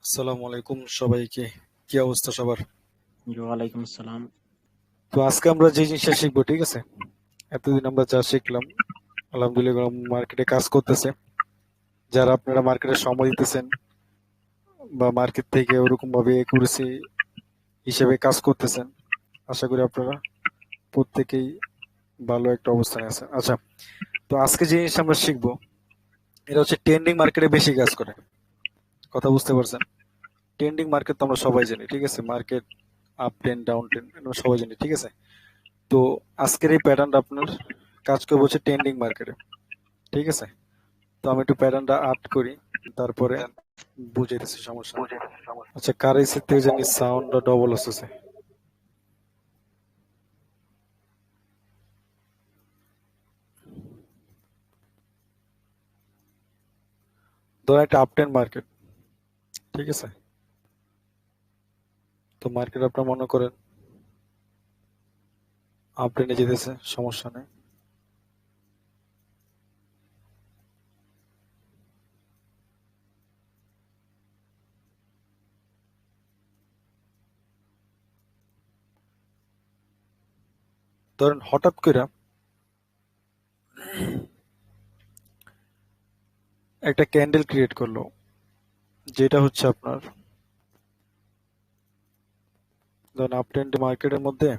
আসসালামু আলাইকুম সবাইকে। কি অবস্থা সবার? জি, ওয়ালাইকুম আসসালাম। তো আজকে আমরা যে জিনিসটা শিখবো, ঠিক আছে? এতদিন আমরা যা শিখলাম, আলহামদুলিল্লাহ মার্কেটে কাজ করতেছে। যারা আপনারা মার্কেটে সময় দিতেছেন বা মার্কেট থেকে ওরকম ভাবে একুরেসি হিসেবে কাজ করতেছেন, আশা করি আপনারা প্রত্যেকেই ভালো একটা অবস্থানে আছেন। আচ্ছা, তো আজকে যে জিনিস আমরা শিখবো, এটা হচ্ছে ট্রেন্ডিং মার্কেটে বেশি কাজ করে। কথা বুঝতে পারছেন? ট্রেন্ডিং মার্কেট তো আমরা সবাই জানি, ঠিক আছে? Market up train down train আমরা সবাই জানি, ঠিক আছে? তো আজকের এই প্যাটার্নটা আপনার কাজ করবে হচ্ছে ট্রেন্ডিং মার্কেটে, ঠিক আছে? তো আমি একটু প্যাটার্নটা আর্ট করি, তারপরে বুঝাইতেছি, সমস্যা নেই। আচ্ছা, কারেন্সি থেকে জানি সাউন্ডটা ডবল আসতেছে। ধরো একটা আপট্রেন্ড মার্কেট, ঠিক আছে? তো মার্কেট আপনার মনে করেন আপট্রেন্ডে যেতেছে, সমস্যা নেই। ধরেন হঠাৎ করে একটা ক্যান্ডেল ক্রিয়েট করলো, যেটা হচ্ছে আপনার ধরেন আপট্রেন্ড মার্কেটের মধ্যে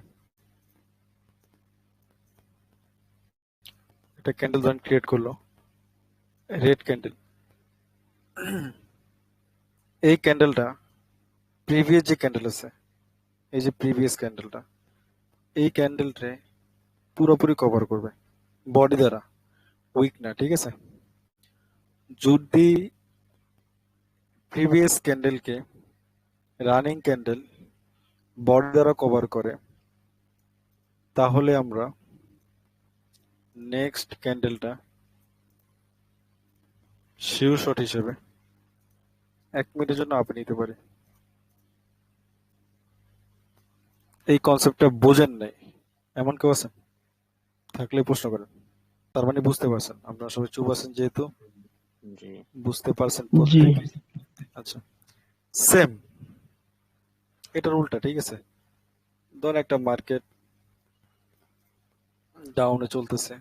একটা ক্যান্ডেল ধরেন ক্রিয়েট করলো, রেড ক্যান্ডেল। এই ক্যান্ডেলটা প্রিভিয়াস যে ক্যান্ডেল আছে, এই যে প্রিভিয়াস ক্যান্ডেলটা, এই ক্যান্ডেলটা পুরোপুরি কভার করবে বডি দ্বারা, উইক না, ঠিক আছে? যদি প্রিভিয়াস ক্যান্ডেলকে রানিং ক্যান্ডেল বডি দ্বারা কভার করে, তাহলে আমরা নেক্সট ক্যান্ডেলটা শিওর শট হিসেবে 1 মিনিটের জন্য আপনি নিতে পারি। এই কনসেপ্টটা বোঝেন নাই এমন কেউ আছেন? থাকলে প্রশ্ন করেন। তার মানে বুঝতে পারছেন, আপনারা সবাই চুপ আছেন যেহেতু জি, বুঝতে পারছেন জি। প্রত্যেকে। আচ্ছা, সেম এটার উল্টা, ঠিক আছে? ধর একটা মার্কেট ডাউনে চলতেছে।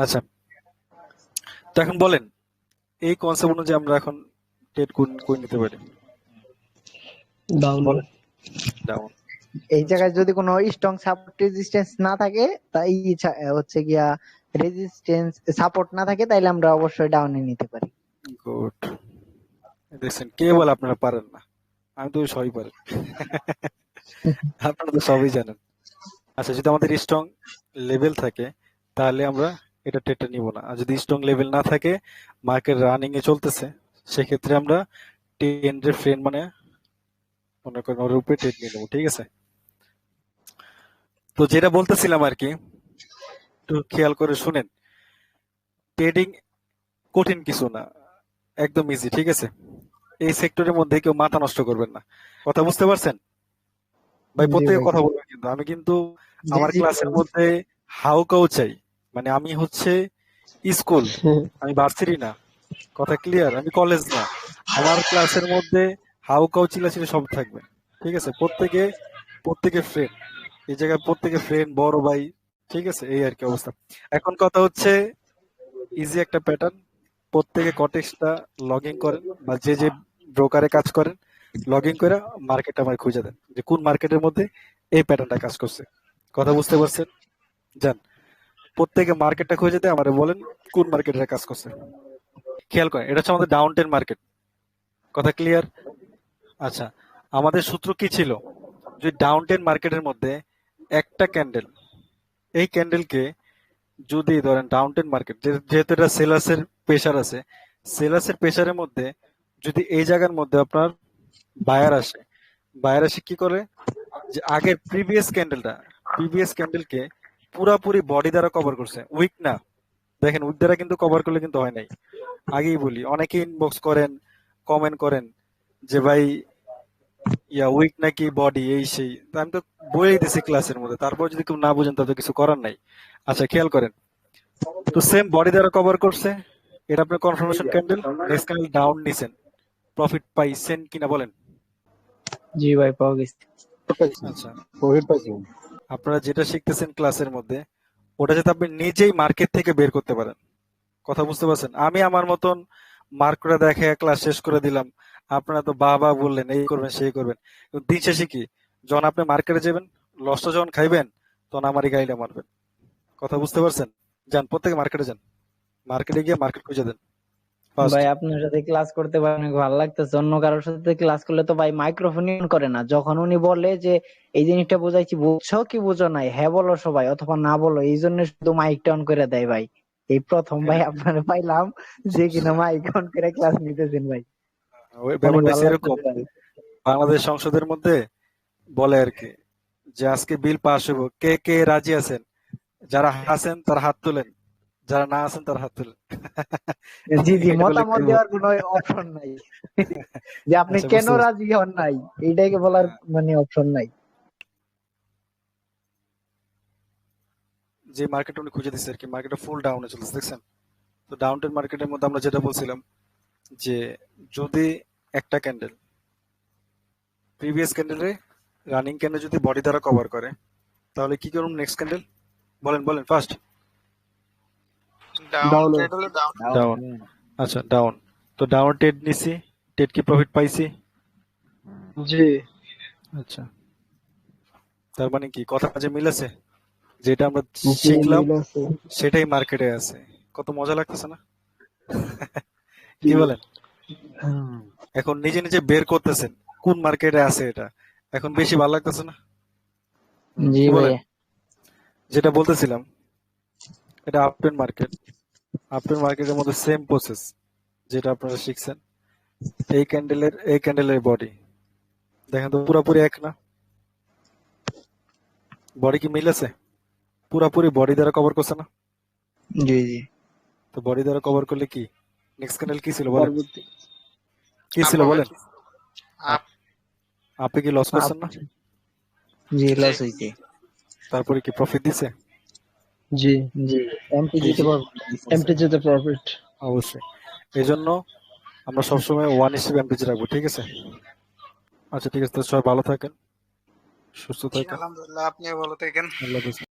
আচ্ছা, তো এখন বলেন এই কনসেপ্ট অনুযায়ী আমরা এখন ট্রেড করে নিতে পারি। ডাউন। বলেন ডাউন। এই আচ্ছা, জায়গায় যদি কোনো স্ট্রং সাপোর্ট রেজিস্ট্যান্স না থাকে, তাই হচ্ছে গিয়া রেজিস্ট্যান্স সাপোর্ট না থাকে, তাইলে আমরা অবশ্যই ডাউনে নিতে পারি। গুড। দেখছেন, কে বলে আপনারা পারেন না? আমি তো সবই পারি। আপনারা তো সবই জানেন। আচ্ছা, যদি আমাদের স্ট্রং লেভেল থাকে তাহলে আমরা এটা ট্রেডটা নিব না, আর যদি স্ট্রং লেভেল না থাকে, মার্কেট রানিং এ চলতেছে, সেক্ষেত্রে আমরা ট্রেন্ডের ফ্রেন্ড মানে মনে করেন ওর উপরে ট্রেড নিয়ে নেবো, ঠিক আছে? তো যেটা বলতেছিলাম আর কি, একটু খেয়াল করে শুনেন। ট্রেডিং কঠিন কিছু না, একদম ইজি, ঠিক আছে? এই সেক্টরের মধ্যে কেউ মাথা নষ্ট করবেন না। কথা বুঝতে পারছেন? ভাই জি প্রত্যেকে ভাই। কথা বলবেন, কিন্তু আমি কিন্তু জি আমার জি ক্লাসের মধ্যে হাউকাউ চাই। মানে আমি হচ্ছে স্কুল, আমি ভার্সিটি না। কথা ক্লিয়ার? আমি কলেজ না। আমার ক্লাসের মধ্যে হাউকাউ চিল্লাচিল্লি সব থাকবে, ঠিক আছে? প্রত্যেকে প্রত্যেকে ফ্রেন্ড, এই জায়গায় প্রত্যেকে ফ্রেন্ড, বড় ভাই, ঠিক আছে? এই আর কি অবস্থা। এখন কথা হচ্ছে ইজি একটা প্যাটার্ন, প্রত্যেকে কটেক্সটা লগ ইন করেন, বা যে যে ব্রোকারে কাজ করেন লগ ইন করে মার্কেট আমার খুঁজে দেন যে কোন মার্কেটের মধ্যে এই প্যাটার্নটা কাজ করছে। কথা বুঝতে পারছেন? যান, প্রত্যেকে মার্কেটটা খুঁজে দেয়, আমারে বলেন কোন মার্কেটে কাজ করছে। খেয়াল করেন, এটা হচ্ছে আমাদের ডাউন টেন মার্কেট। কথা ক্লিয়ার? আচ্ছা, আমাদের সূত্র কি ছিল? যে ডাউন টেন মার্কেটের মধ্যে একটা ক্যান্ডেল, এই ক্যান্ডেলকে যদি ধরেন ডাউন টেন মার্কেট, যেহেতু এটা সেলার্সের প্রেশার আছে, সেলার্সের প্রেশারের মধ্যে যদি এই জায়গার মধ্যে আপনার বায়ার আসে, বায়ার এসে কি করে, যে আগের প্রিভিয়াস ক্যান্ডেলকে পুরাপুরি বডি দ্বারা কভার করছে, উইক না। দেখেন, উইক দ্বারা কিন্তু কভার করলে কিন্তু হয় নাই। আগেই বলি, অনেকে ইনবক্স করেন, কমেন্ট করেন যে ভাই উইক নাকি বডি, এই সেই। তো আমি তো বলেই দিছি ক্লাসের মধ্যে, তারপর যদি কেউ না বুঝেন তাদের কিছু করার নাই। আচ্ছা, খেয়াল করেন, তো সেম বডি দ্বারা কভার করছে, এটা আপনার confirmation candle, next candle down নিছেন, প্রফিট পাইছেন কিনা বলেন। জি ভাই, পাওয়া গেছে। আচ্ছা, প্রফিট পাইছি। আপনারা যেটা শিখতেছেন ক্লাসের মধ্যে ওটা যাতে আপনি নিজেই মার্কেট থেকে বের করতে পারেন। কথা বুঝতে পারছেন? আমি আমার মতন মার্ক করে দেখে ক্লাস শেষ করে দিলাম, আপনারা তো বাবা বললেন এই করবেন সেই করবেন, কিন্তু দিন শেষে কি, যখন আপনি মার্কেটে যাবেন, লসটা যখন খাইবেন, তখন আমারই গাইলে মারবেন। কথা বুঝতে পারছেন? যান, প্রত্যেকে মার্কেটে যান, মার্কেটে গিয়ে মার্কেট খুঁজে দেন ফার্স্ট। ভাই আপনার সাথে ক্লাস করতে পারে অনেক ভালো লাগতেছে। অন্য কারোর সাথে ক্লাস করলে তো ভাই মাইক্রোফোন অন করে না। যখন উনি বলে যে এই জিনিসটা বোঝাইছি, বুঝছো কি বুঝো নাই, হ্যাঁ বলো সবাই অথবা না বলো, এই জন্য শুধু মাইকটা অন করে দেয় ভাই। এই প্রথম ভাই আপনারা পাইলাম যে কিনা মাইক অন করে ক্লাস নিতেছেন ভাই। অনেক ব্যাপারটা ভালো সেরকম, লাগতেছে ভাই। বাংলাদেশ সংসদের মধ্যে বলে আর কি, যে আজকে বিল পাস হবো, কে কে রাজি আছেন, যারা আছেন তার হাত তুলেন, যারা না আছেন তার হাত তুলেন। জি জি, এটা বলে মতামত কি দেওয়ার কোনো অপশন নাই। যে আপনি আচ্ছা, কেন বুঝতে পারছি। রাজি হন নাই, এইটাকে বলার মানে অপশন নাই। যে মার্কেট উনি খুঁজে দিচ্ছে আর কি, মার্কেটে ফুল ডাউনে চলছে, দেখছেন? তো ডাউন ট্রেন্ড মার্কেটের মধ্যে আমরা যেটা বলছিলাম, যে যদি একটা ক্যান্ডেল প্রিভিয়াস ক্যান্ডেলে রানিং ক্যান্ডেল যদি বডি দ্বারা কভার করে, তাহলে কি করুন নেক্সট ক্যান্ডেল, বলেন বলেন ফার্স্ট। ডাউন। ডাউন। আচ্ছা, ডাউন। তো ডাউন টেড নিছি, টেড কি প্রফিট পাইছি? জি। আচ্ছা, তার মানে কি কথা যে মিলেছে, যেটা আমরা জি, শিখলাম মিল আছে। সেটাই মার্কেটে আছে। কত মজা লাগতেছে না? কি বলেন? এখন নিজে নিজে বের করতেছেন কোন মার্কেটে আছে, এটা এখন বেশি ভালো লাগতেছে না? জি কি ভাই। বলেন? যেটা বলতেছিলাম, এটা আপট্রেন্ড মার্কেট, আপট্রেন্ড মার্কেটের মধ্যে সেম প্রসেস যেটা আপনারা শিখছেন। এই ক্যান্ডেলের বডি দেখেন তো পুরোপুরি এক না? বডি কি মিল আছে? পুরাপুরি বডি দ্বারা কভার করছে না? জি জি। তো বডি দ্বারা কভার করলে কি নেক্সট ক্যান্ডেল কি ছিল বলেন, পরবর্তী কি ছিল বলেন? আপনি কি লস করছেন না? জি, লস হইছে। তারপরে কি প্রফিট দিছে? জি। জি, এমটিজি তে এমটিজি তে প্রফিট। অবশ্যই। এই জন্য আমরা সবসময় ওয়ান হিসেবে এমপিজি রাখবো, ঠিক আছে? আচ্ছা ঠিক আছে, তো সবাই ভালো থাকেন, সুস্থ থাকেন। আলহামদুলিল্লাহ, আপনিও ভালো থাকেন। আল্লাহ হাফেজ।